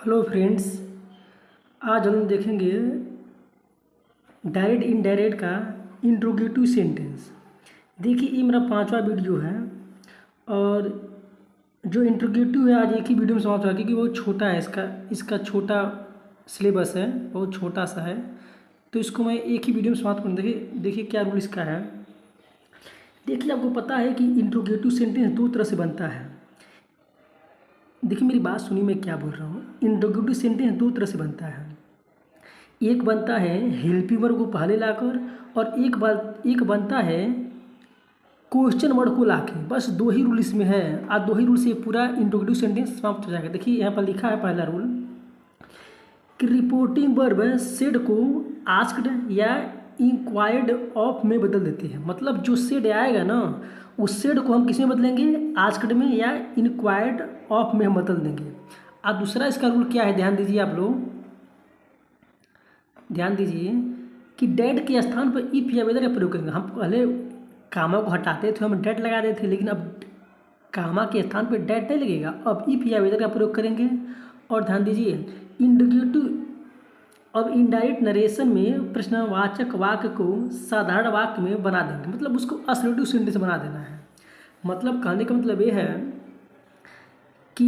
Hello friends. आज हम देखेंगे डायरेक्ट इनडायरेक्ट का इंट्रोगेटिव सेंटेंस। देखिए ये मेरा 5वां वीडियो है और जो इंट्रोगेटिव है आज एक ही वीडियो में समाप्त होगा क्योंकि बहुत छोटा है। इसका छोटा सिलेबस है, बहुत छोटा सा है, तो इसको मैं एक ही वीडियो में समाप्त करूँ। देखिए देखिए क्या रूल इसका है। देखिए आपको पता है कि इंट्रोगेटिव सेंटेंस दो तरह से बनता है। देखिए मेरी बात सुनिए, मैं क्या बोल रहा हूँ। इंट्रोगेटिव सेंटेंस दो तरह से बनता है। एक बनता है हेल्पिंग वर्ब को पहले लाकर और एक बनता है क्वेश्चन वर्ड को लाके। बस दो ही रूल इसमें है। आज दो ही रूल से पूरा इंट्रोगेटिव सेंटेंस समाप्त हो जाएगा। देखिए यहाँ पर लिखा है पहला रूल कि रिपोर्टिंग वर्ब सेड को आस्क्ड या इंक्वायर्ड ऑफ में बदल देते हैं। मतलब जो सेड आएगा ना, उस सेड को हम किस में बदलेंगे, आस्क्ड में या इंक्वायर्ड ऑफ में हम बदल देंगे। अब दूसरा इसका रूल क्या है, ध्यान दीजिए आप लोग, ध्यान दीजिए कि डेड के स्थान पर इफ या वेदर का प्रयोग करेंगे। हम पहले कामा को हटाते थे, हम डेड लगा देते थे, लेकिन अब कामा के स्थान पर डेड नहीं लगेगा, अब इफ या वेदर का प्रयोग करेंगे। और ध्यान दीजिए इंडिकेटिव अब इनडायरेक्ट नरेशन में प्रश्नवाचक वाक्य को साधारण वाक्य में बना देंगे। मतलब उसको असर्टिव सेंटेंस बना देना है। मतलब कहने का मतलब ये है कि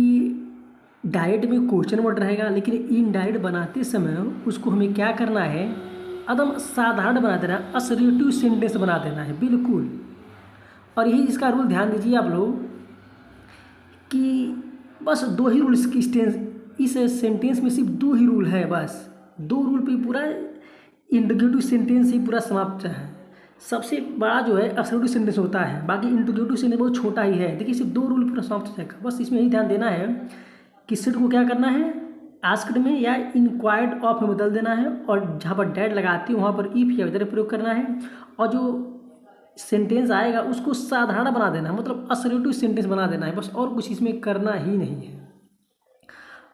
डायरेक्ट में क्वेश्चन वर्ड रहेगा, लेकिन इनडायरेक्ट बनाते समय उसको हमें क्या करना है, एकदम साधारण बना देना है, असर्टिव सेंटेंस बना देना है बिल्कुल। और यही इसका रूल, ध्यान दीजिए आप लोग कि बस दो ही रूल इस सेंटेंस में सिर्फ दो ही रूल है। बस दो रूल पे पूरा इंट्रोगेटिव सेंटेंस ही पूरा समाप्त है। सबसे बड़ा जो है असर्टिव सेंटेंस होता है, बाकी इंट्रोगेटिव सेंटेंस बहुत छोटा ही है। देखिए सिर्फ दो रूल पूरा समाप्त हो जाएगा। बस इसमें यही ध्यान देना है कि सेड को क्या करना है, आस्क्ड में या इंक्वायर्ड ऑफ में बदल देना है, और जहाँ पर डेड लगाती है वहाँ पर इफ या वेदर प्रयोग करना है, और जो सेंटेंस आएगा उसको साधारण बना देना है, मतलब असर्टिव सेंटेंस बना देना है। बस और कुछ इसमें करना ही नहीं है।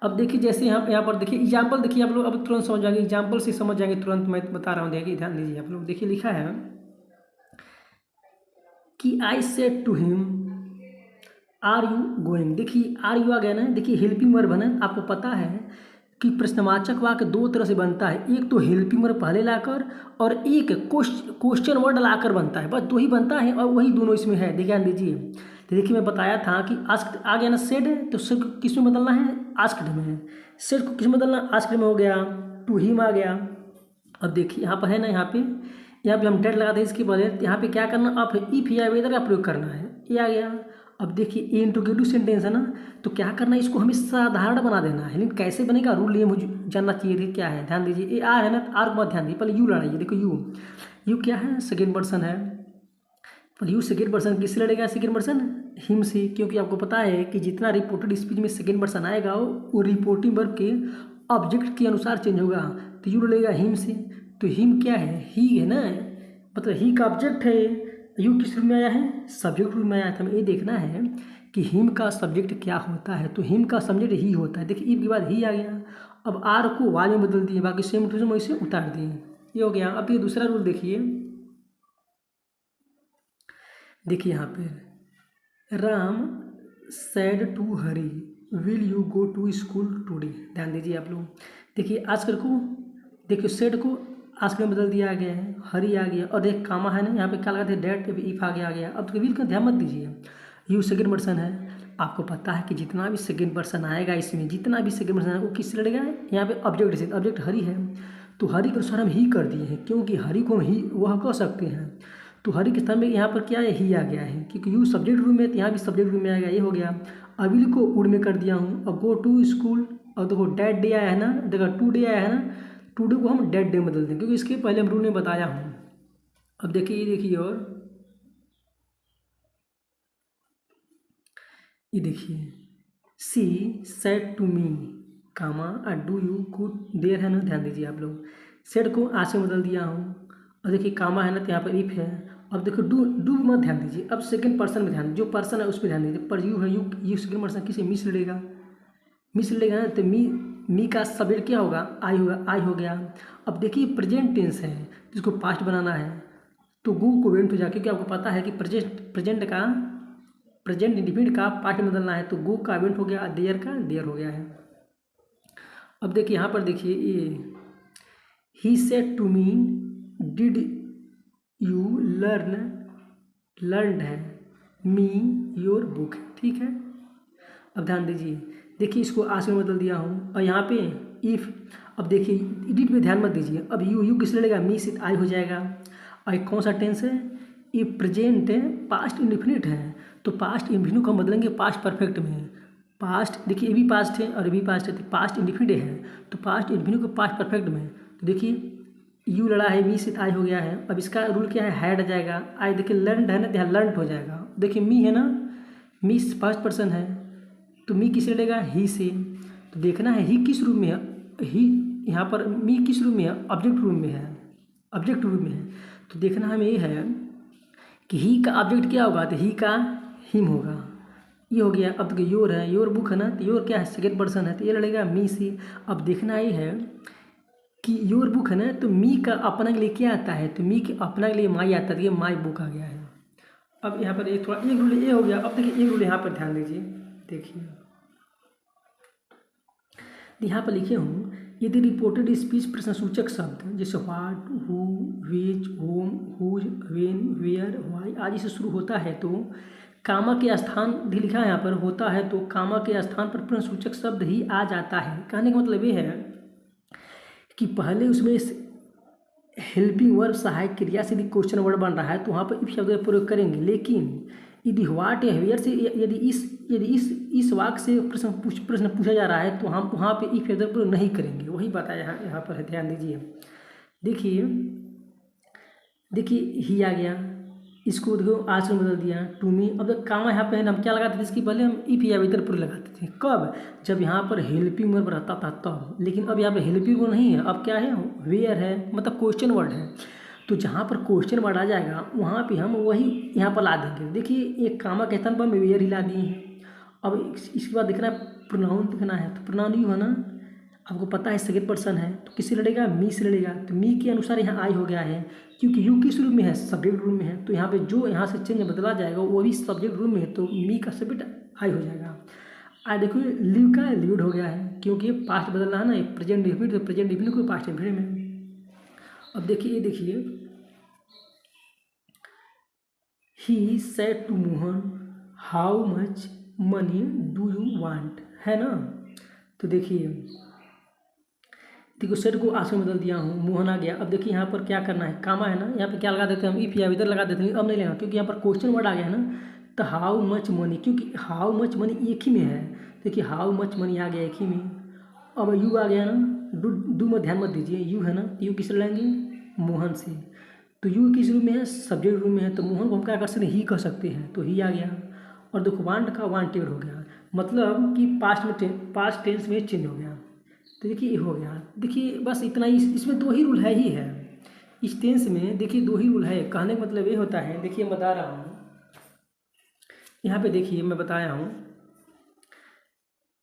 अब देखिए जैसे यहाँ पर देखिए एग्जाम्पल, देखिए आप लोग अब तुरंत समझ जाएंगे, एग्जाम्पल से समझ जाएंगे तुरंत। मैं बता रहा हूँ, देखिए ध्यान दीजिए आप लोग। देखिए लिखा है कि I said to him are you going. देखिए आर यू आ गया ना, देखिए हेल्पिंग वर्ब है ना। आपको पता है कि प्रश्नवाचक वाक्य दो तरह से बनता है, एक तो हेल्पिंग वर्ब पहले लाकर और एक क्वेश्चन वर्ड लाकर बनता है। बस दो ही बनता है और वही दोनों इसमें है। ध्यान दीजिए, तो देखिए मैं बताया था कि आस्क्ड आ गया ना सेड, तो सेड को किस में बदलना है, आस्क्ड में। सेड को किस में बदलना, आस्क्ड में हो गया। टू हिम आ गया। अब देखिए यहाँ पर है ना, यहाँ पे हम डेड लगाते हैं इसके बदले, यहाँ पे क्या करना, अब इफ या वेदर का प्रयोग करना है, ये आ गया। अब देखिए ये इंट्रोगेटिव सेंटेंस है ना, तो क्या करना है, इसको हमें साधारण बना देना है। लेकिन कैसे बनेगा, रूल ये मुझे जानना चाहिए थे क्या है। ध्यान दीजिए, ये आर है ना, आर को मत ध्यान दीजिए, पहले यू लड़ाइए। देखो यू क्या है, सेकेंड पर्सन है। पर यू सेकेंड पर्सन किससे लड़ेगा, सेकेंड पर्सन हिम से, क्योंकि आपको पता है कि जितना रिपोर्टेड स्पीच में सेकेंड पर्सन आएगा वो रिपोर्टिंग वर्ब के ऑब्जेक्ट के अनुसार चेंज होगा। तो यू लड़ेगा हिम से। तो हिम क्या है, ही है ना, मतलब ही का ऑब्जेक्ट है। यू किस रूप में आया है, सब्जेक्ट रूप में आया था। हमें ये देखना है कि हिम का सब्जेक्ट क्या होता है, तो हिम का सब्जेक्ट ही होता है। देखिए इफ के बाद ही आ गया। अब आर को वाई में बदल दिए, बाकी सेम टू सेम वैसे उतार दिए, ये हो गया। अब ये दूसरा रूल देखिए, देखिए यहाँ पे Ram said to Hari will you go to school today. ध्यान दीजिए आप लोग, देखिए आजकल को देखिए सेड को आज में बदल दिया गया है, हरी आ गया, और एक कामा है ना, यहाँ पे क्या लगा थे, डेट पे इफ आ गया। अब तो विल का ध्यान मत दीजिए, यू सेकेंड पर्सन है। आपको पता है कि जितना भी सेकेंड पर्सन आएगा इसमें, जितना भी सेकेंड पर्सन आएगा वो किससे लड़ेगा, यहाँ पे ऑब्जेक्ट से, ऑब्जेक्ट हरी है, तो हरी के अनुसार हम ही कर दिए हैं, क्योंकि हरी को हम ही वह कह सकते हैं। तो हरी के स्थान में यहाँ पर क्या है, ही आ गया है, क्योंकि यू सब्जेक्ट रूम में, तो यहाँ भी सब्जेक्ट रूम में आएगा, ये हो गया। अविल को उड़ में कर दिया हूँ। अब गो टू स्कूल, और देखो डेड डे आया है ना, देखो टू डे आया है ना, टुडे को हम डेड डे में बदल दें, क्योंकि इसके पहले हम रूल ने बताया हूँ। अब देखिए ये देखिए, और ये देखिए she said to me comma do you good there है ना। ध्यान दीजिए आप लोग, सेड को आज से बदल दिया हूँ, और देखिए कामा है ना, तो यहाँ पर इफ है। अब देखो डू मत ध्यान दीजिए, अब सेकंड पर्सन में ध्यान, जो पर्सन है उस पर ध्यान दीजिए। पर यू है, यू सेकंड पर्सन किसे, मिस लेगा, मिस लेगा ना, तो मी का सब्जेक्ट क्या होगा, आई होगा, आई हो गया। अब देखिए प्रेजेंट टेंस है, जिसको पास्ट बनाना है, तो गो को वेंट हो जाए, क्योंकि आपको पता है कि प्रेजेंट इंडिफिनिट का पास्ट में बदलना है, तो गो का वेंट हो गया, देयर का देयर हो गया है। अब देखिए यहाँ पर देखिए ये he said to me did you learn है मी योर बुक, ठीक है। अब ध्यान दीजिए, देखिए इसको आज में बदल दिया हूँ और यहाँ पे इफ़, अब देखिए एडिट में ध्यान मत दीजिए, अब यू किस लगेगा, मी से आई हो जाएगा। और कौन सा टेंस है, ये प्रेजेंट है, पास्ट इंडिफिनिट है, तो पास्ट इंडिफिनिट को हम बदलेंगे पास्ट परफेक्ट में। पास्ट देखिए ये भी पास्ट है और ये भी पास्ट है, तो पास्ट इंडिफिनिट है, तो पास्ट इंडिफिनिट को पास्ट परफेक्ट में। तो देखिए यू लड़ा है, मी से आई हो गया है, अब इसका रूल क्या है, हैड आ जाएगा। आई देखिए लर्नड है ना, तो यहाँ लर्नड हो जाएगा। देखिए मी है ना, मी फर्स्ट पर्सन है, तो मी किससे लड़ेगा, ही से। तो देखना है ही किस रूप में है, ही यहाँ पर मी किस रूप में है, ऑब्जेक्ट रूप में है, ऑब्जेक्ट रूप में है। तो देखना हमें ये है कि ही का ऑब्जेक्ट क्या होगा, तो ही का हिम होगा, ये हो गया। अब देखिए योर है, योर बुक है ना, तो योर क्या है, सेकेंड पर्सन है, तो ये लड़ेगा मी से। अब देखना ये है कि योर बुक है ना, तो मी का अपना के लिए क्या आता है, तो मी के अपना के लिए माई आता है, तो ये माई बुक आ गया है। अब यहाँ पर एक थोड़ा एक रूल ये हो गया। अब देखिए एक रूल यहाँ पर ध्यान दीजिए, देखिए यहाँ पर लिखे हूँ, यदि रिपोर्टेड स्पीच प्रश्नसूचक शब्द जैसे what, who, which, whom, whose, when, where, why आदि से शुरू होता है तो कामा के स्थान भी लिखा है यहाँ पर होता है, तो कामा के स्थान पर प्रश्नसूचक शब्द ही आ जाता है। कहने का मतलब ये है कि पहले उसमें हेल्पिंग वर्ब सहायक क्रिया से यदि क्वेश्चन वर्ड बन रहा है तो वहाँ पर इफ शब्द का प्रयोग करेंगे, लेकिन यदि व्हाट या वेयर से यदि इस वाक्य से प्रश्न पूछा जा रहा है तो हम वहाँ पे इफ शब्द का प्रयोग नहीं करेंगे। वही बताया यहाँ पर है, ध्यान दीजिए। देखिए ही आ गया, इसको देखो आज में बदल दिया टू मी। अब जब कामा यहाँ पे है हम क्या लगाते थे, इसकी पहले हम इफ या वेदर पर लगाते थे, कब, जब यहाँ पर हेल्पिंग वर्ब रहता था तब। लेकिन अब यहाँ पे हेल्पिंग वर्ब नहीं है, अब क्या है, वेयर है, मतलब क्वेश्चन वर्ड है। तो जहाँ पर क्वेश्चन वर्ड आ जाएगा वहाँ पे हम वही यहाँ पर ला देंगे। देखिए एक कामा के स्थान पर हम वेयर ही ला दिए हैं। अब इसके बाद देखना है प्रोनाउन देखना है, तो प्रोनाउन यू है ना, आपको पता है सेकंड पर्सन है, तो किससे लड़ेगा, मी से लड़ेगा। तो मी के अनुसार यहाँ आई हो गया है, क्योंकि यू किस रूप में है, सब्जेक्ट रूप में है, तो यहाँ पे जो यहाँ से चेंज बदला जाएगा वो भी सब्जेक्ट रूप में है, तो मी का सब्जेक्ट आई हो जाएगा। आज देखो लिव का लिव्ड हो गया है, क्योंकि ये पास्ट बदलना है ना, ये प्रेजेंट डिफिनिट, तो प्रेजेंट डिफिनिट को पास्ट डिफिनिट में। अब देखिए he said to Mohan how much money do you want, है ना। तो देखिए सेट को आज में बदल दिया हूँ, मोहन आ गया। अब देखिए यहाँ पर क्या करना है, कामा है ना, यहाँ पे क्या लगा देते हैं हम, इफ या इधर लगा देते हैं, अब नहीं लेना क्योंकि यहाँ पर क्वेश्चन वर्ड आ गया है ना। तो हाउ मच मनी, क्योंकि हाउ मच मनी एक ही में है, देखिए हाउ मच मनी आ गया एक ही में। अब यू आ गया ना, डू में ध्यान मत दीजिए, यू है ना, यू किस लेंगे, मोहन से। तो यू किस रूप में है, सब्जेक्ट रूप में है, तो मोहन को हम क्या कर सकते हैं, ही कह सकते हैं, तो ही आ गया। और देखो वांट का वांटेड हो गया, मतलब कि पास्ट टेंस में चेंज हो गया। तो देखिए ये हो गया। देखिए बस इतना ही, इसमें दो ही रूल है ही है इस टेंस में। देखिए दो ही रूल है, कहने का मतलब ये होता है, देखिए मैं बता रहा हूँ यहाँ पे, देखिए मैं बताया हूँ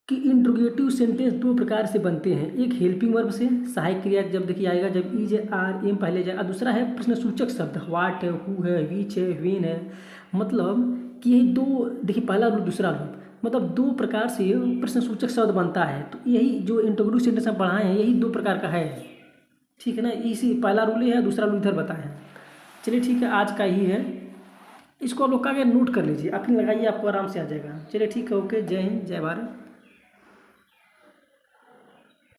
कि इंट्रोगेटिव सेंटेंस दो प्रकार से बनते हैं, एक हेल्पिंग वर्ब से सहायक क्रिया जब देखिए आएगा, जब इज आर एम पहले जाए, और दूसरा है प्रश्नसूचक शब्द, व्हाट है, हु है, विच है, व्हेन है। मतलब कि ये दो, देखिए पहला रूप दूसरा रूप, मतलब दो प्रकार से प्रश्नसूचक शब्द बनता है। तो यही जो इंट्रोगेटिव सेंटेंस हम पढ़ाए हैं यही दो प्रकार का है, ठीक है ना। इसी पहला रूल है, दूसरा रूल इधर बताया है। चलिए ठीक है, आज का ही है, इसको आप लोग का नोट कर लीजिए, अपनी लगाइए, आपको आराम से आ जाएगा। चलिए ठीक है, ओके, जय हिंद, जय भारत।